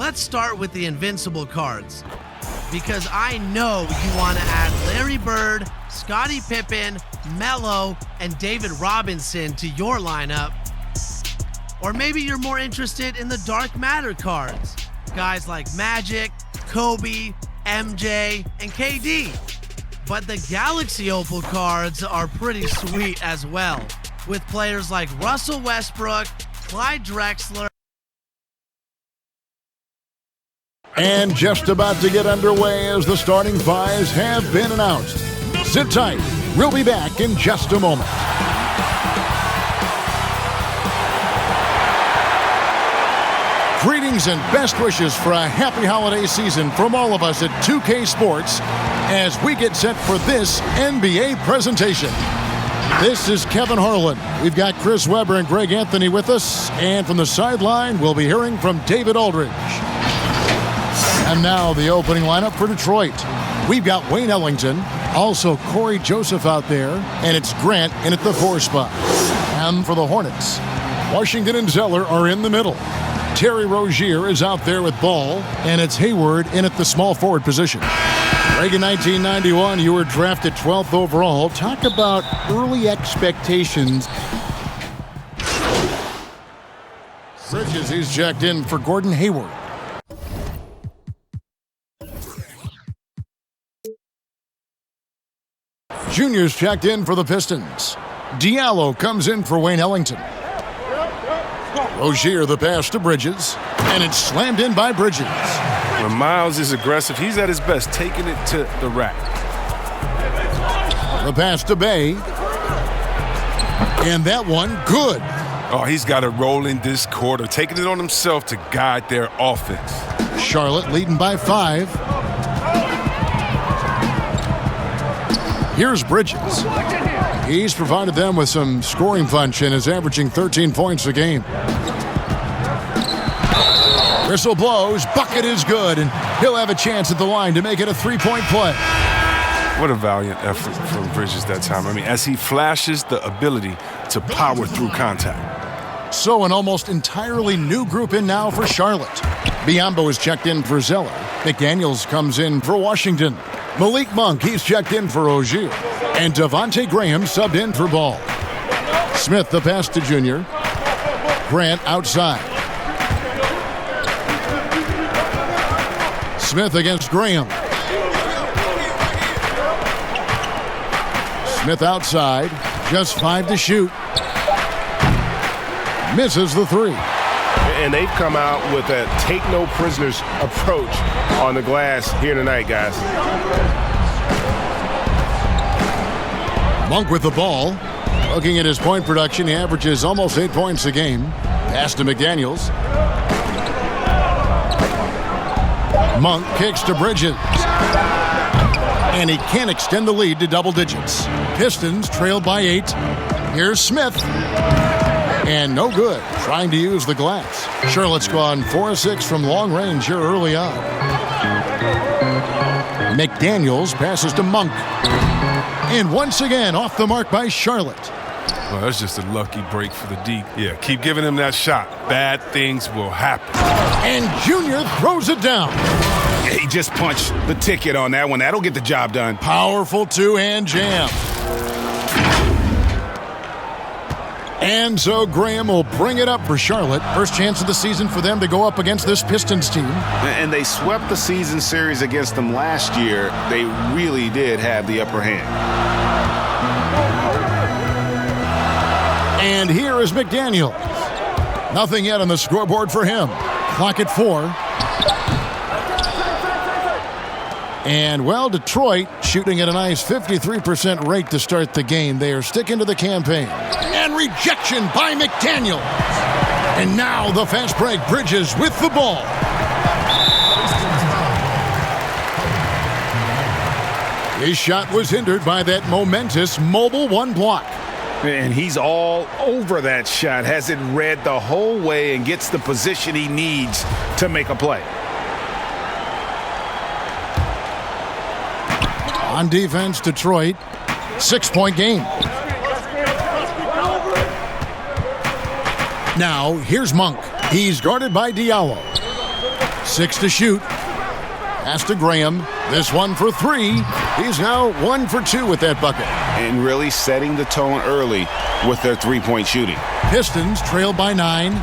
Let's start with the invincible cards, because I know you want to add Larry Bird, Scottie Pippen, Melo, and David Robinson to your lineup. Or maybe you're more interested in the dark matter cards, guys like Magic, Kobe, MJ, and KD. But the Galaxy Opal cards are pretty sweet as well, with players like Russell Westbrook, Clyde Drexler. And just about to get underway as the starting fives have been announced. Sit tight. We'll be back in just a moment. Greetings and best wishes for a happy holiday season from all of us at 2K Sports as we get set for this NBA presentation. This is Kevin Harlan. We've got Chris Webber and Greg Anthony with us, and from the sideline, we'll be hearing from David Aldridge. And now the opening lineup for Detroit. We've got Wayne Ellington, also Corey Joseph out there, and it's Grant in at the 4 spot. And for the Hornets, Washington and Zeller are in the middle. Terry Rozier is out there with Ball, and it's Hayward in at the small forward position. Greg, in 1991, you were drafted 12th overall. Talk about early expectations. Bridges, he's checked in for Gordon Hayward. Junior's checked in for the Pistons. Diallo comes in for Wayne Ellington. Rozier the pass to Bridges, and it's slammed in by Bridges. When Miles is aggressive, he's at his best, taking it to the rack. The pass to Bay. And that one, good. Oh, he's got it rolling this quarter, taking it on himself to guide their offense. Charlotte leading by 5. Here's Bridges. He's provided them with some scoring punch and is averaging 13 points a game. Whistle blows, bucket is good, and he'll have a chance at the line to make it a 3-point play. What a valiant effort from Bridges that time. I mean, as he flashes the ability to power through contact. So an almost entirely new group in now for Charlotte. Biyombo is checked in for Zeller. McDaniels comes in for Washington. Malik Monk, he's checked in for Rozier. And Devontae Graham subbed in for Ball. Smith the pass to Junior. Grant outside. Smith against Graham. Smith outside. Just 5 to shoot. Misses the 3. And they've come out with a take-no-prisoners approach on the glass here tonight, guys. Monk with the ball. Looking at his point production, he averages almost 8 points a game. Pass to McDaniels. Monk kicks to Bridges. And he can't extend the lead to double digits. Pistons trailed by 8. Here's Smith. And no good, trying to use the glass. Charlotte's gone 4-6 from long range here early on. McDaniels passes to Monk. And once again, off the mark by Charlotte. Well, that's just a lucky break for the D. Yeah, keep giving him that shot. Bad things will happen. And Junior throws it down. He just punched the ticket on that one. That'll get the job done. Powerful two-hand jam. And so Graham will bring it up for Charlotte. First chance of the season for them to go up against this Pistons team. And they swept the season series against them last year. They really did have the upper hand. And here is McDaniel. Nothing yet on the scoreboard for him. Clock at 4. And, well, Detroit shooting at a nice 53% rate to start the game. They are sticking to the campaign. And rejection by McDaniel. And now the fast break. Bridges with the ball. His shot was hindered by that momentous mobile 1 block. And he's all over that shot. Has it read the whole way and gets the position he needs to make a play. On defense, Detroit, 6-point game. Now, here's Monk. He's guarded by Diallo. 6 to shoot. Pass to Graham. This one for 3. He's now 1 for 2 with that bucket. And really setting the tone early with their three-point shooting. Pistons trail by 9.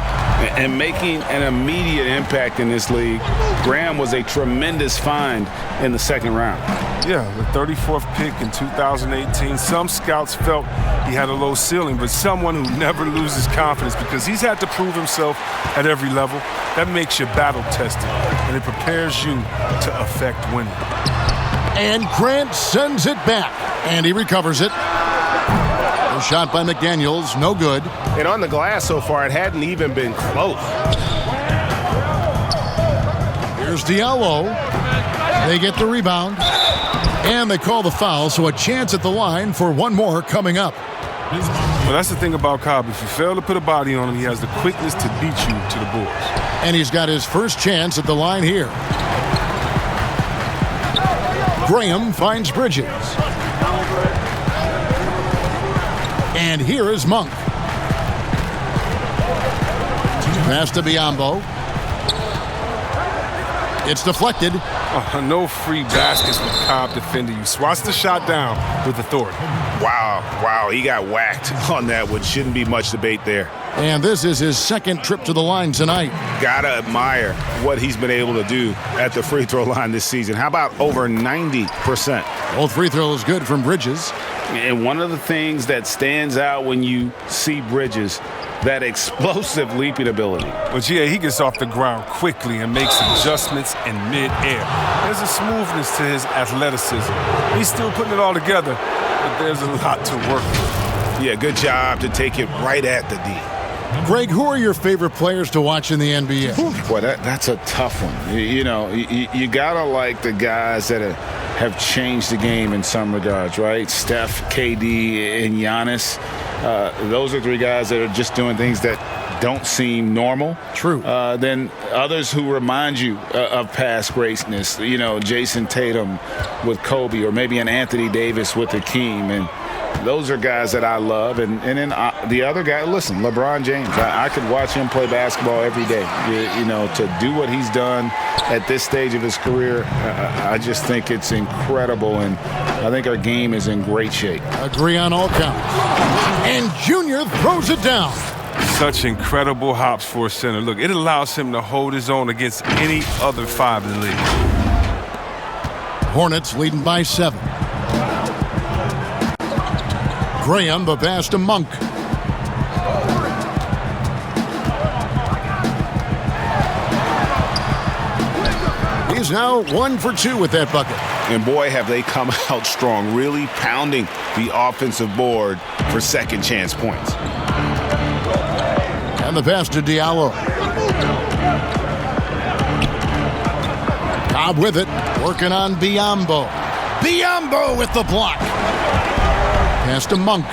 And making an immediate impact in this league. Graham was a tremendous find in the second round. Yeah, the 34th pick in 2018. Some scouts felt he had a low ceiling, but someone who never loses confidence because he's had to prove himself at every level. That makes you battle-tested, and it prepares you to affect winning. And Grant sends it back, and he recovers it. A shot by McDaniels, no good. And on the glass so far, it hadn't even been close. Here's Diallo. They get the rebound. And they call the foul, so a chance at the line for one more coming up. Well, that's the thing about Cobb. If you fail to put a body on him, he has the quickness to beat you to the boards. And he's got his first chance at the line here. Graham finds Bridges. And here is Monk. Pass to Biyombo. It's deflected. No free baskets with Cobb defending you. Swats the shot down with authority. Wow, he got whacked on that one. Shouldn't be much debate there. And this is his second trip to the line tonight. Gotta admire what he's been able to do at the free throw line this season. How about over 90%? Both free throws good from Bridges. And one of the things that stands out when you see Bridges, that explosive leaping ability. But yeah, he gets off the ground quickly and makes adjustments in mid-air. There's a smoothness to his athleticism. He's still putting it all together, but there's a lot to work with. Yeah, good job to take it right at the D. Greg, who are your favorite players to watch in the NBA? Boy, that's a tough one. You gotta like the guys that have changed the game in some regards, right? Steph, KD, and Giannis. Those are three guys that are just doing things that don't seem normal. True. Then others who remind you of past greatness. Jason Tatum with Kobe, or maybe an Anthony Davis with Hakeem. And those are guys that I love. And then the other guy, listen, LeBron James. I could watch him play basketball every day. To do what he's done at this stage of his career, I just think it's incredible. And I think our game is in great shape. Agree on all counts. And Junior throws it down. Such incredible hops for a center. Look, it allows him to hold his own against any other 5 in the league. Hornets leading by 7. Graham, the pass to Monk. He's now 1 for 2 with that bucket. And boy, have they come out strong, really pounding the offensive board for second chance points. And the pass to Diallo. Cobb with it, working on Biyombo. Biyombo with the block. Pass to Monk.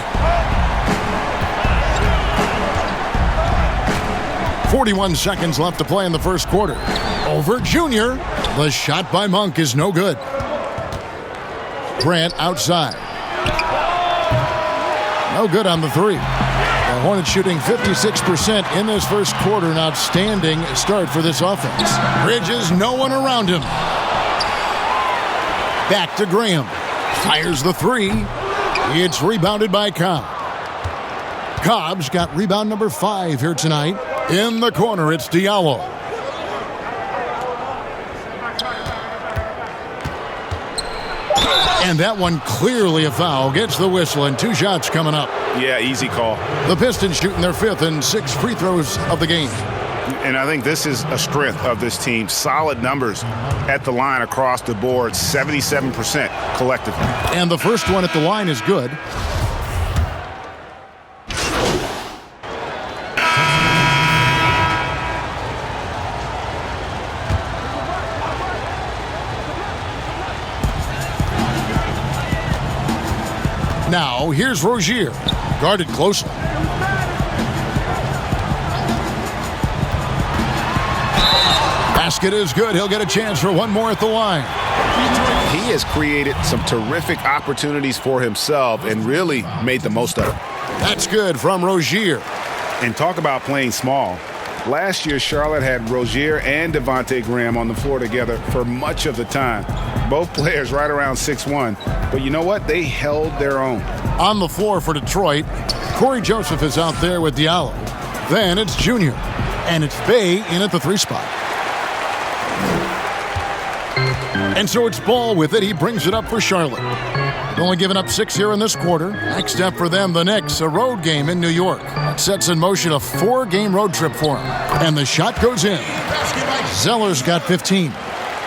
41 seconds left to play in the first quarter. Over Junior. The shot by Monk is no good. Grant outside. No good on the 3. The Hornets shooting 56% in this first quarter. An outstanding start for this offense. Bridges, no one around him. Back to Graham. Fires the 3. It's rebounded by Cobb. Cobb's got rebound number 5 here tonight. In the corner, it's Diallo. And that one clearly a foul. Gets the whistle, and 2 shots coming up. Yeah, easy call. The Pistons shooting their 5th and 6th free throws of the game. And I think this is a strength of this team. Solid numbers at the line across the board, 77% collectively. And the first one at the line is good. Now, here's Rozier, guarded closely. Basket is good. He'll get a chance for one more at the line. He has created some terrific opportunities for himself and really made the most of it. That's good from Rozier. And talk about playing small. Last year, Charlotte had Rozier and Devontae Graham on the floor together for much of the time. Both players right around 6'1", but you know what? They held their own. On the floor for Detroit, Corey Joseph is out there with Diallo. Then it's Junior, and it's Bay in at the 3 spot. And so it's Ball with it. He brings it up for Charlotte. They've only given up 6 here in this quarter. Next up for them, the Knicks, a road game in New York. That sets in motion a 4-game road trip for them. And the shot goes in. Zeller's got 15.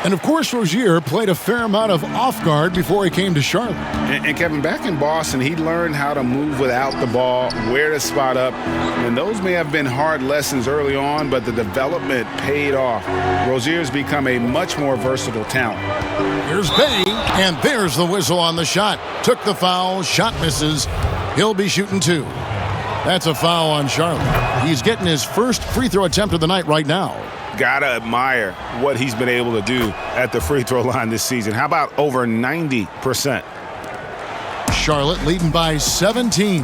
And, of course, Rozier played a fair amount of off guard before he came to Charlotte. And Kevin, back in Boston, he learned how to move without the ball, where to spot up. And those may have been hard lessons early on, but the development paid off. Rozier's become a much more versatile talent. Here's Bay, and there's the whistle on the shot. Took the foul, shot misses. He'll be shooting 2. That's a foul on Charlotte. He's getting his first free throw attempt of the night right now. Gotta admire what he's been able to do at the free throw line this season. How about over 90%? Charlotte leading by 17.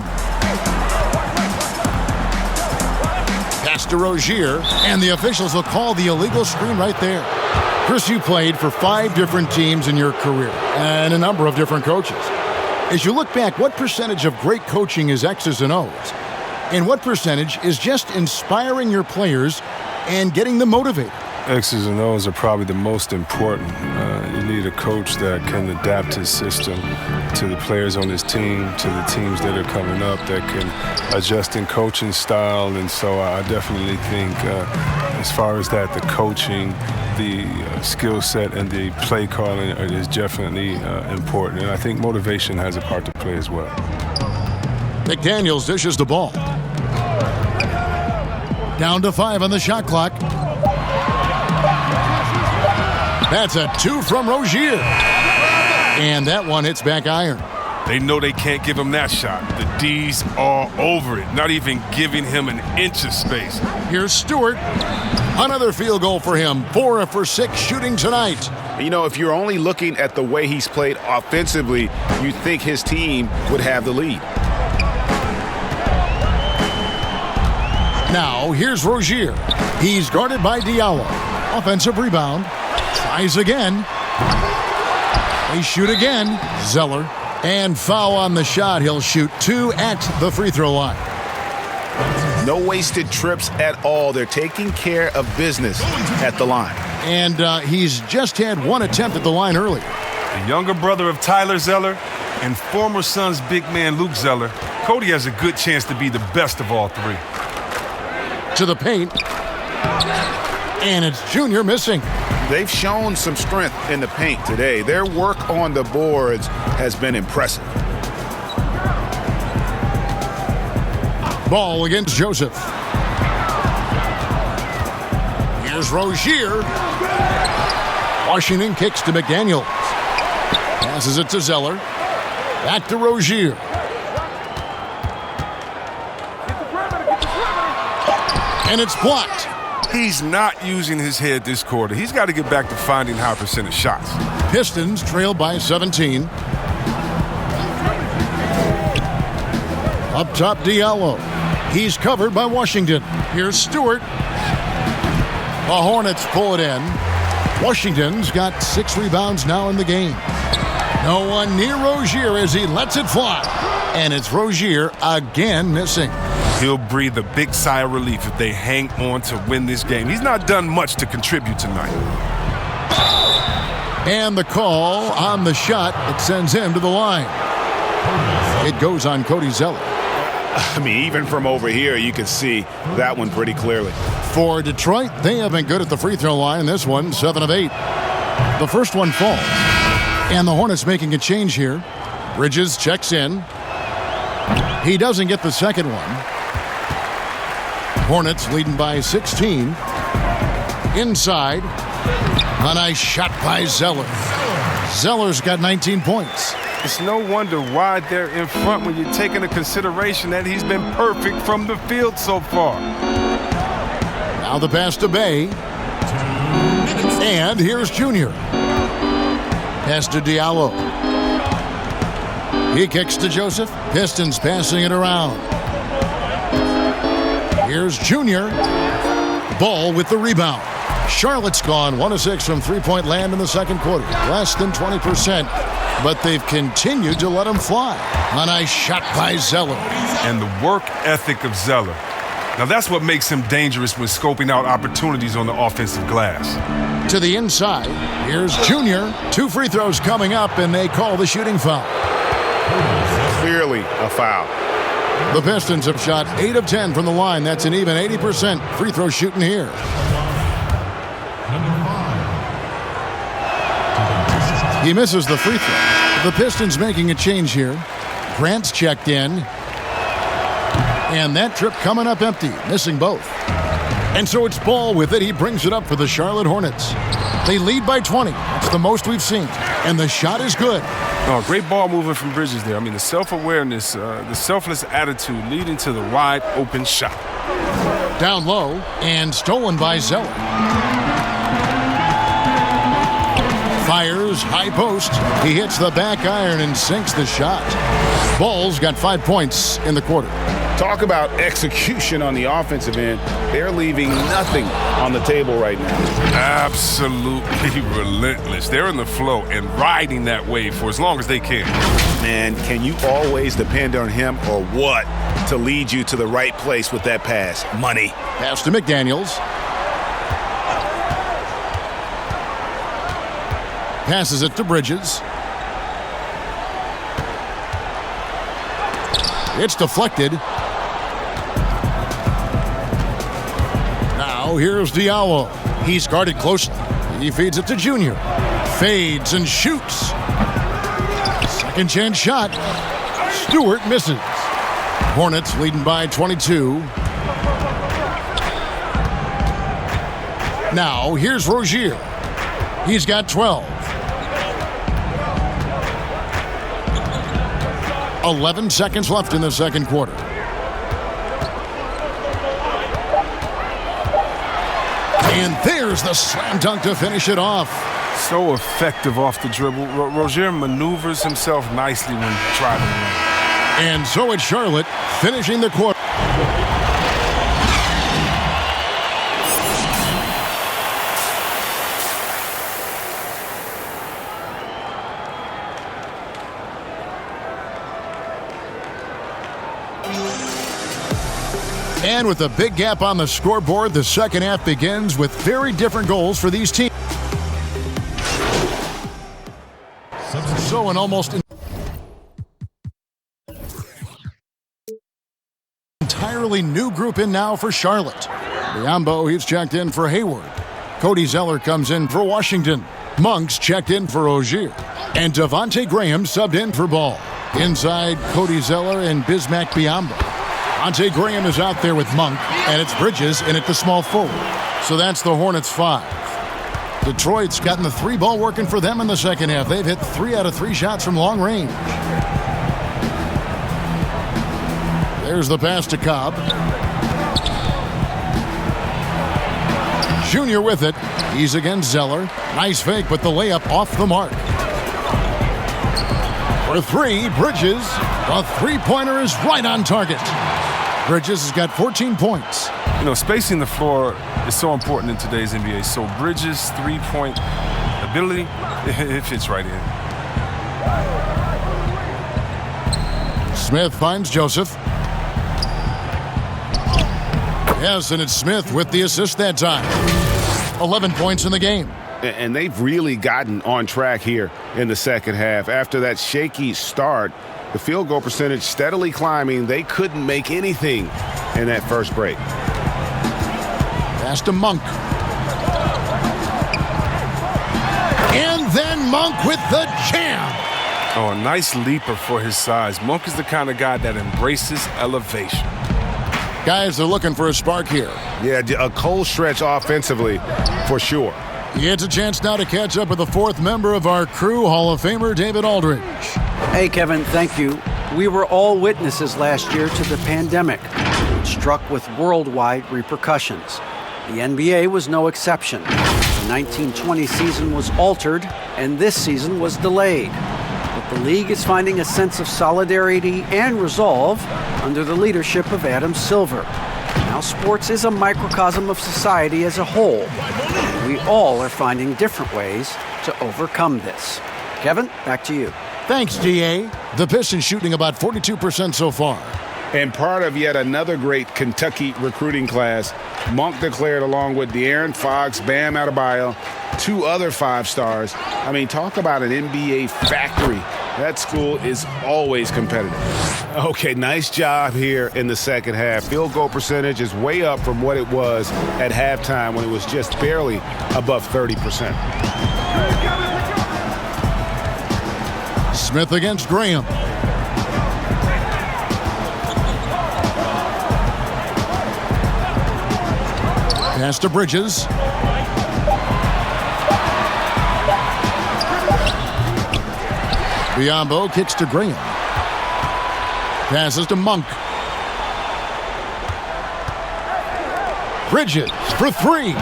Pass to Rozier, and the officials will call the illegal screen right there. Chris, you played for 5 different teams in your career and a number of different coaches. As you look back, what percentage of great coaching is X's and O's? And what percentage is just inspiring your players and getting them motivated? X's and O's are probably the most important. You need a coach that can adapt his system to the players on his team, to the teams that are coming up, that can adjust in coaching style. And so I definitely think as far as that, the coaching, the skill set, and the play calling is definitely important. And I think motivation has a part to play as well. McDaniels dishes the ball. Down to 5 on the shot clock. That's a 2 from Rozier. And that one hits back iron. They know they can't give him that shot. The D's all over it, not even giving him an inch of space. Here's Stewart. Another field goal for him. 4 for 6 shooting tonight. You know, if you're only looking at the way he's played offensively, you think his team would have the lead. Now, here's Rozier. He's guarded by Diallo. Offensive rebound. Tries again. They shoot again. Zeller. And foul on the shot. He'll shoot 2 at the free throw line. No wasted trips at all. They're taking care of business at the line. And he's just had 1 attempt at the line earlier. The younger brother of Tyler Zeller and former Suns big man Luke Zeller, Cody has a good chance to be the best of all 3. To the paint. And it's Junior missing. They've shown some strength in the paint today. Their work on the boards has been impressive. Ball against Joseph. Here's Rozier. Washington kicks to McDaniels. Passes it to Zeller. Back to Rozier. And it's blocked. He's not using his head this quarter. He's got to get back to finding high percentage shots. Pistons trail by 17. Up top, Diallo. He's covered by Washington. Here's Stewart. The Hornets pull it in. Washington's got 6 rebounds now in the game. No one near Rozier as he lets it fly. And it's Rozier again missing. He'll breathe a big sigh of relief if they hang on to win this game. He's not done much to contribute tonight. And the call on the shot that sends him to the line. It goes on Cody Zeller. I mean, even from over here, you can see that one pretty clearly. For Detroit, they have been good at the free throw line. This one, 7 of 8. The first one falls. And the Hornets making a change here. Bridges checks in. He doesn't get the second one. Hornets leading by 16. Inside. A nice shot by Zeller. Zeller's got 19 points. It's no wonder why they're in front when you're taking into consideration that he's been perfect from the field so far. Now the pass to Bay. And here's Junior. Pass to Diallo. He kicks to Joseph. Pistons passing it around. Here's Junior. Ball with the rebound. Charlotte's gone 1 of 6 from three-point land in the second quarter. Less than 20%, but they've continued to let them fly. A nice shot by Zeller. And the work ethic of Zeller. Now that's what makes him dangerous when scoping out opportunities on the offensive glass. To the inside, here's Junior. 2 free throws coming up, and they call the shooting foul. Clearly a foul. The Pistons have shot 8 of 10 from the line. That's an even 80% free throw shooting here. He misses the free throw. The Pistons making a change here. Grant's checked in. And that trip coming up empty, missing both. And so it's Ball with it. He brings it up for the Charlotte Hornets. They lead by 20. That's the most we've seen. And the shot is good. Oh, great ball movement from Bridges there. I mean, the self-awareness, the selfless attitude leading to the wide open shot. Down low and stolen by Zeller. Fires, high post. He hits the back iron and sinks the shot. Ball's got 5 points in the quarter. Talk about execution on the offensive end. They're leaving nothing on the table right now. Absolutely relentless. They're in the flow and riding that wave for as long as they can. Man, can you always depend on him or what to lead you to the right place with that pass? Money. Pass to McDaniels. Passes it to Bridges. It's deflected. Now here's Diallo. He's guarded closely. He feeds it to Junior. Fades and shoots. Second chance shot. Stewart misses. Hornets leading by 22. Now here's Rozier. He's got 12. 11 seconds left in the second quarter. And there's the slam dunk to finish it off. So effective off the dribble. Rozier maneuvers himself nicely when driving in. And so it's Charlotte finishing the quarter. And with a big gap on the scoreboard, the second half begins with very different goals for these teams. So an almost entirely new group in now for Charlotte. Biombo, he's checked in for Hayward. Cody Zeller comes in for Washington. Monk's checked in for Rozier. And Devontae Graham subbed in for Ball. Inside, Cody Zeller and Bismack Biombo. Devontae Graham is out there with Monk, and it's Bridges in at the small forward. So that's the Hornets 5. Detroit's gotten the 3 ball working for them in the second half. They've hit 3 out of 3 shots from long range. There's the pass to Cobb. Junior with it. He's against Zeller. Nice fake, but the layup off the mark. For 3, Bridges. The three-pointer is right on target. Bridges has got 14 points. You know, spacing the floor is so important in today's NBA. So Bridges' three-point ability, it fits right in. Smith finds Joseph. Yes, and it's Smith with the assist that time. 11 points in the game. And they've really gotten on track here in the second half. After that shaky start, the field goal percentage steadily climbing. They couldn't make anything in that first break. Pass to Monk. And then Monk with the jam. Oh, a nice leaper for his size. Monk is the kind of guy that embraces elevation. Guys, they're looking for a spark here. Yeah, a cold stretch offensively for sure. He gets a chance now to catch up with the 4th member of our crew, Hall of Famer David Aldridge. Hey, Kevin, thank you. We were all witnesses last year to the pandemic, which struck with worldwide repercussions. The NBA was no exception. The 1920 season was altered, and this season was delayed. But the league is finding a sense of solidarity and resolve under the leadership of Adam Silver. Now, sports is a microcosm of society as a whole. We all are finding different ways to overcome this. Kevin, back to you. Thanks, DA. The Pistons shooting about 42% so far. And part of yet another great Kentucky recruiting class, Monk declared along with De'Aaron Fox, Bam Adebayo, 2 other 5 stars. I mean, talk about an NBA factory. That school is always competitive. Okay, nice job here in the second half. Field goal percentage is way up from what it was at halftime when it was just barely above 30%. Smith against Graham. Pass to Bridges. Biyombo kicks to Graham. Passes to Monk. Bridges for 3.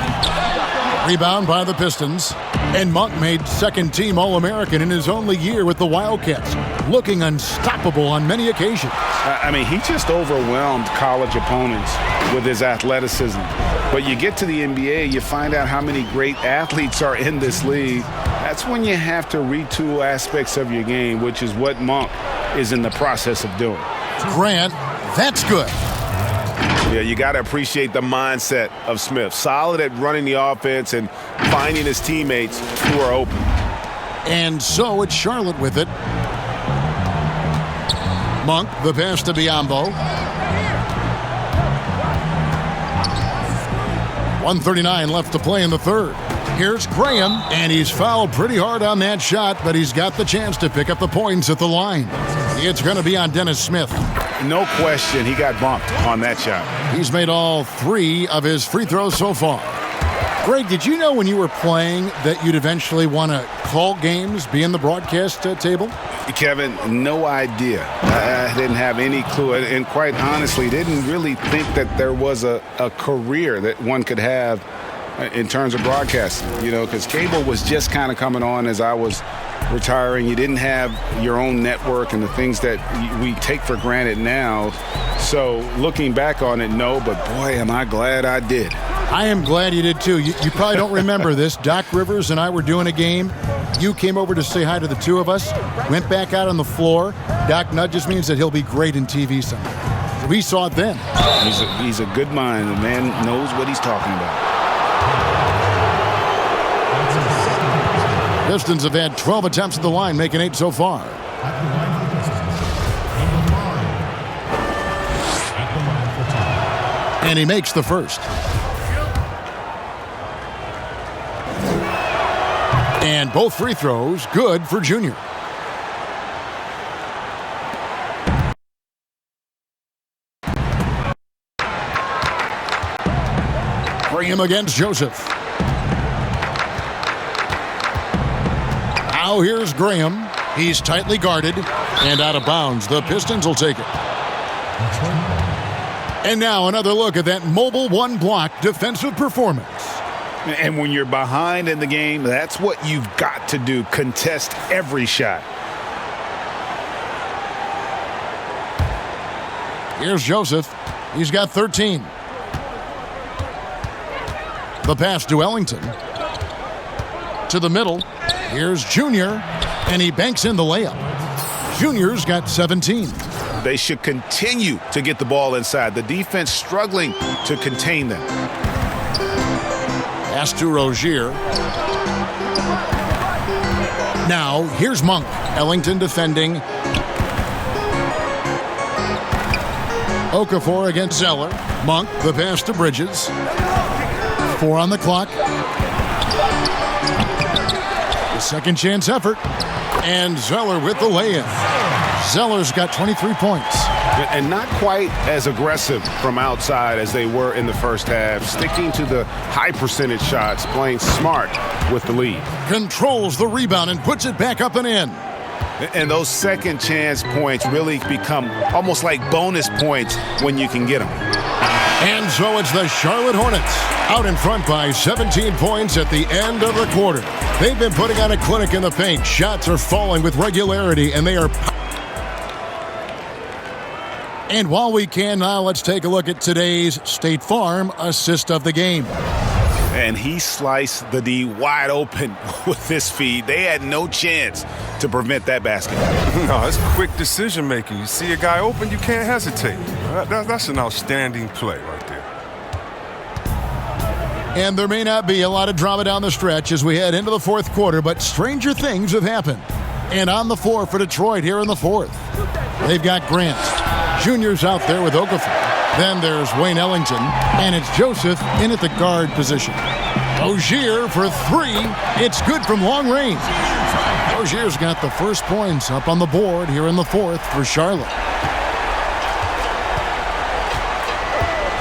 Rebound by the Pistons. And Monk made second-team All-American in his only year with the Wildcats, looking unstoppable on many occasions. I mean, he just overwhelmed college opponents with his athleticism. But you get to the NBA, you find out how many great athletes are in this league. That's when you have to retool aspects of your game, which is what Monk is in the process of doing. Grant, that's good. Yeah, you got to appreciate the mindset of Smith. Solid at running the offense and finding his teammates who are open. And so it's Charlotte with it. Monk, the pass to Biyombo. 1:39 left to play in the third. Here's Graham, and he's fouled pretty hard on that shot, but he's got the chance to pick up the points at the line. It's going to be on Dennis Smith. No question, he got bumped on that shot. He's made all 3 of his free throws so far. Greg, did you know when you were playing that you'd eventually want to call games, be in the broadcast table? Kevin, no idea. I didn't have any clue, and quite honestly, didn't really think that there was a career that one could have in terms of broadcasting, you know, because cable was just kind of coming on as I was retiring. You didn't have your own network and the things that we take for granted now. So looking back on it, no, but boy, am I glad I did. I am glad you did too. You probably don't remember this. Doc Rivers and I were doing a game. You came over to say hi to the 2 of us, went back out on the floor. Doc nudges me and said he'll be great in TV someday. We saw it then. He's a good mind. The man knows what he's talking about. Pistons have had 12 attempts at the line, making 8 so far. And he makes the first. And both free throws good for Junior. Graham against Joseph. Now here's Graham. He's tightly guarded and out of bounds. The Pistons will take it. And now another look at that mobile one-block defensive performance. And when you're behind in the game, that's what you've got to do. Contest every shot. Here's Joseph. He's got 13. The pass to Ellington. To the middle. Here's Junior, and he banks in the layup. Junior's got 17. They should continue to get the ball inside. The defense struggling to contain them. Pass to Rozier. Now, here's Monk. Ellington defending. Okafor against Zeller. Monk, the pass to Bridges. 4 on the clock. The second chance effort. And Zeller with the lay-in. Zeller's got 23 points. And not quite as aggressive from outside as they were in the first half. Sticking to the high percentage shots, playing smart with the lead. Controls the rebound and puts it back up and in. And those second chance points really become almost like bonus points when you can get them. And so it's the Charlotte Hornets out in front by 17 points at the end of the quarter. They've been putting on a clinic in the paint. Shots are falling with regularity, and they are And while we can now, let's take a look at today's State Farm assist of the game. And he sliced the D wide open with this feed. They had no chance to prevent that basket. No, it's quick decision making. You see a guy open, you can't hesitate. That's an outstanding play right there. And there may not be a lot of drama down the stretch as we head into the fourth quarter, but stranger things have happened. And on the floor for Detroit here in the fourth, they've got Grant. Junior's out there with Okafor. Then there's Wayne Ellington, and it's Joseph in at the guard position. Rozier for three. It's good from long range. Rozier's got the first points up on the board here in the fourth for Charlotte.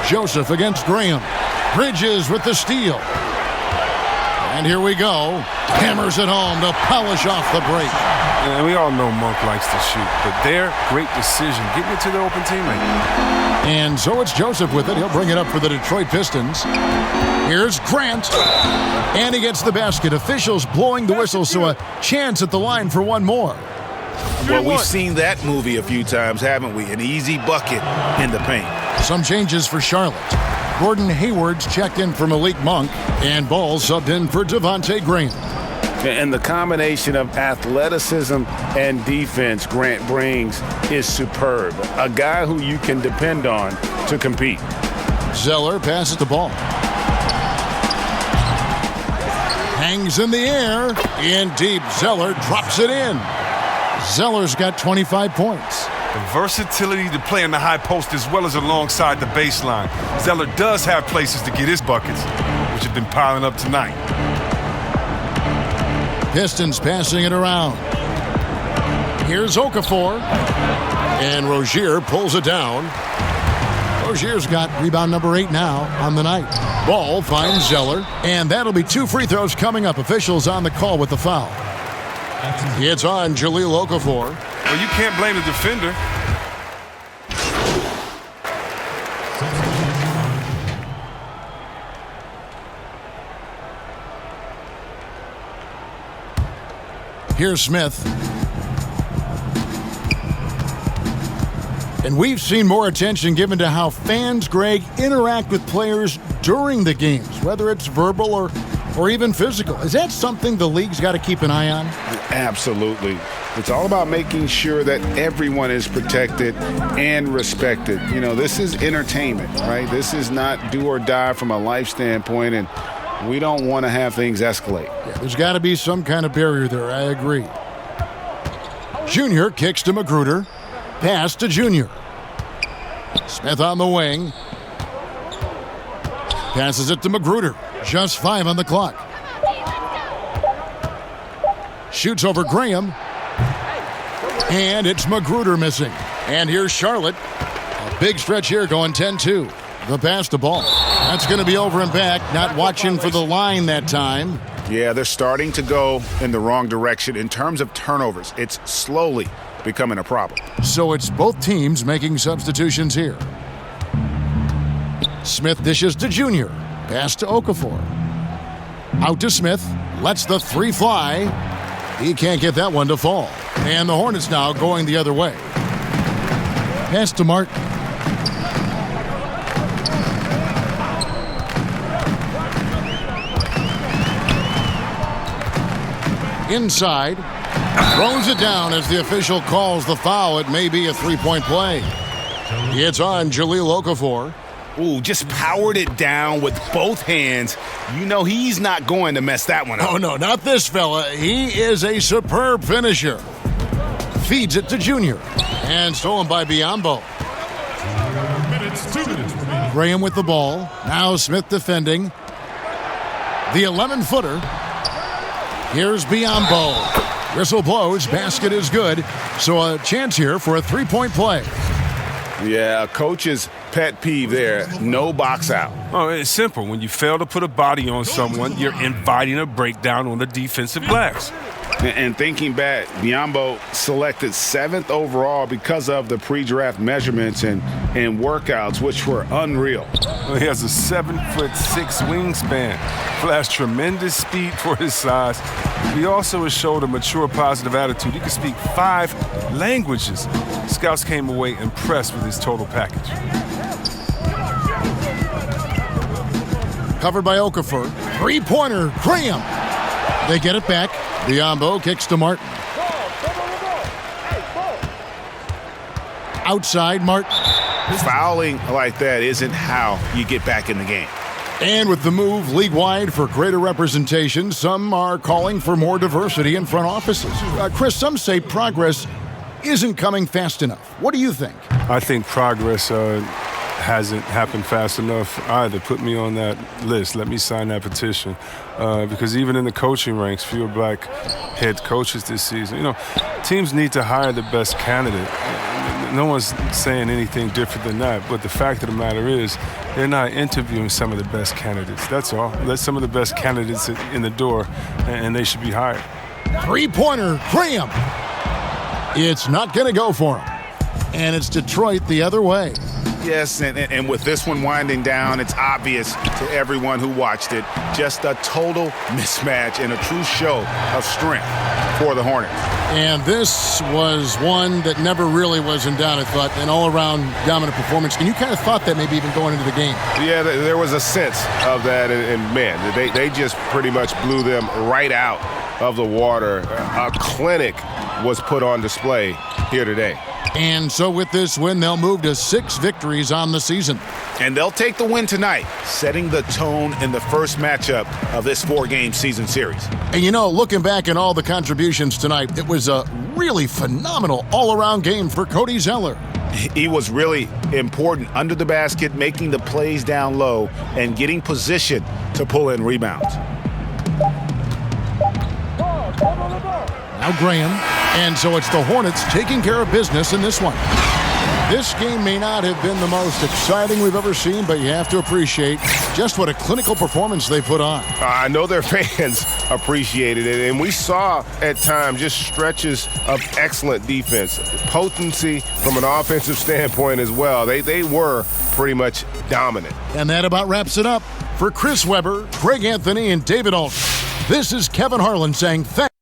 Joseph against Graham. Bridges with the steal. And here we go. Hammers it home to polish off the break. And we all know Monk likes to shoot, but their great decision, getting it to the open teammate. And so it's Joseph with it. He'll bring it up for the Detroit Pistons. Here's Grant. And he gets the basket. Officials blowing the whistle, so a chance at the line for one more. Well, we've seen that movie a few times, haven't we? An easy bucket in the paint. Some changes for Charlotte. Gordon Hayward's checked in for Malik Monk, and Ball subbed in for Devontae Graham. And the combination of athleticism and defense Grant brings is superb. A guy who you can depend on to compete. Zeller passes the ball. Hangs in the air. In deep, Zeller drops it in. Zeller's got 25 points. The versatility to play in the high post as well as alongside the baseline. Zeller does have places to get his buckets, which have been piling up tonight. Pistons passing it around. Here's Okafor. And Rozier pulls it down. Rozier's got rebound number 8 now on the night. Ball finds Zeller. And that'll be 2 free throws coming up. Officials on the call with the foul. It's on Jahlil Okafor. Well, you can't blame the defender. Here's Smith. And we've seen more attention given to how fans, Greg, interact with players during the games, whether it's verbal or even physical. Is that something the league's got to keep an eye on? Absolutely. It's all about making sure that everyone is protected and respected. You know, this is entertainment, right? This is not do or die from a life standpoint, and we don't want to have things escalate. Yeah, there's got to be some kind of barrier there. I agree. Junior kicks to Magruder. Pass to Junior. Smith on the wing. Passes it to Magruder. Just 5 on the clock. Shoots over Graham. And it's Magruder missing. And here's Charlotte. A big stretch here going 10-2. The pass to Ball. That's going to be over and back. Not watching for the line that time. Yeah, they're starting to go in the wrong direction in terms of turnovers. It's slowly becoming a problem. So it's both teams making substitutions here. Smith dishes to Junior. Pass to Okafor. Out to Smith. Lets the 3 fly. He can't get that one to fall. And the Hornets now going the other way. Pass to Martin. Inside. Throws it down as the official calls the foul. It may be a 3-point play. It's on Jahlil Okafor. Ooh, just powered it down with both hands. You know he's not going to mess that one up. Oh, no, not this fella. He is a superb finisher. Feeds it to Junior. And stolen by Biyombo. 2 minutes. Graham with the ball. Now Smith defending. The 11-footer. Here's Biyombo. Whistle blows. Basket is good. So a chance here for a 3-point play. Yeah, a coach's pet peeve there. No box out. Oh, it's simple. When you fail to put a body on someone, you're inviting a breakdown on the defensive glass. And thinking back, Biyombo selected 7th overall because of the pre-draft measurements and workouts, which were unreal. Well, he has a 7'6" wingspan, flashed tremendous speed for his size. He also has showed a mature, positive attitude. He can speak 5 languages. Scouts came away impressed with his total package. Covered by Okafor. Three-pointer, Graham. They get it back. Biyombo kicks to Martin. Outside, Martin. Fouling like that isn't how you get back in the game. And with the move league-wide for greater representation, some are calling for more diversity in front offices. Chris, some say progress isn't coming fast enough. What do you think? I think progress hasn't happened fast enough either. Put me on that list. Let me sign that petition. Because even in the coaching ranks, fewer black head coaches this season. You know, teams need to hire the best candidate. No one's saying anything different than that. But the fact of the matter is, they're not interviewing some of the best candidates. That's all. Let some of the best candidates in the door, and they should be hired. Three-pointer, Graham. It's not going to go for him. And it's Detroit the other way. Yes, and with this one winding down, it's obvious to everyone who watched it, just a total mismatch and a true show of strength for the Hornets. And this was one that never really was in doubt, I thought, an all-around dominant performance. And you kind of thought that maybe even going into the game. Yeah, there was a sense of that, and man, they just pretty much blew them right out of the water. A clinic was put on display here today. And so with this win, they'll move to 6 victories on the season. And they'll take the win tonight, setting the tone in the first matchup of this 4-game season series. And you know, looking back at all the contributions tonight, it was a really phenomenal all-around game for Cody Zeller. He was really important under the basket, making the plays down low and getting position to pull in rebounds. Now Graham. And so it's the Hornets taking care of business in this one. This game may not have been the most exciting we've ever seen, but you have to appreciate just what a clinical performance they put on. I know their fans appreciated it, and we saw at times just stretches of excellent defense, potency from an offensive standpoint as well. They were pretty much dominant. And that about wraps it up. For Chris Webber, Greg Anthony, and David Alt, this is Kevin Harlan saying thanks.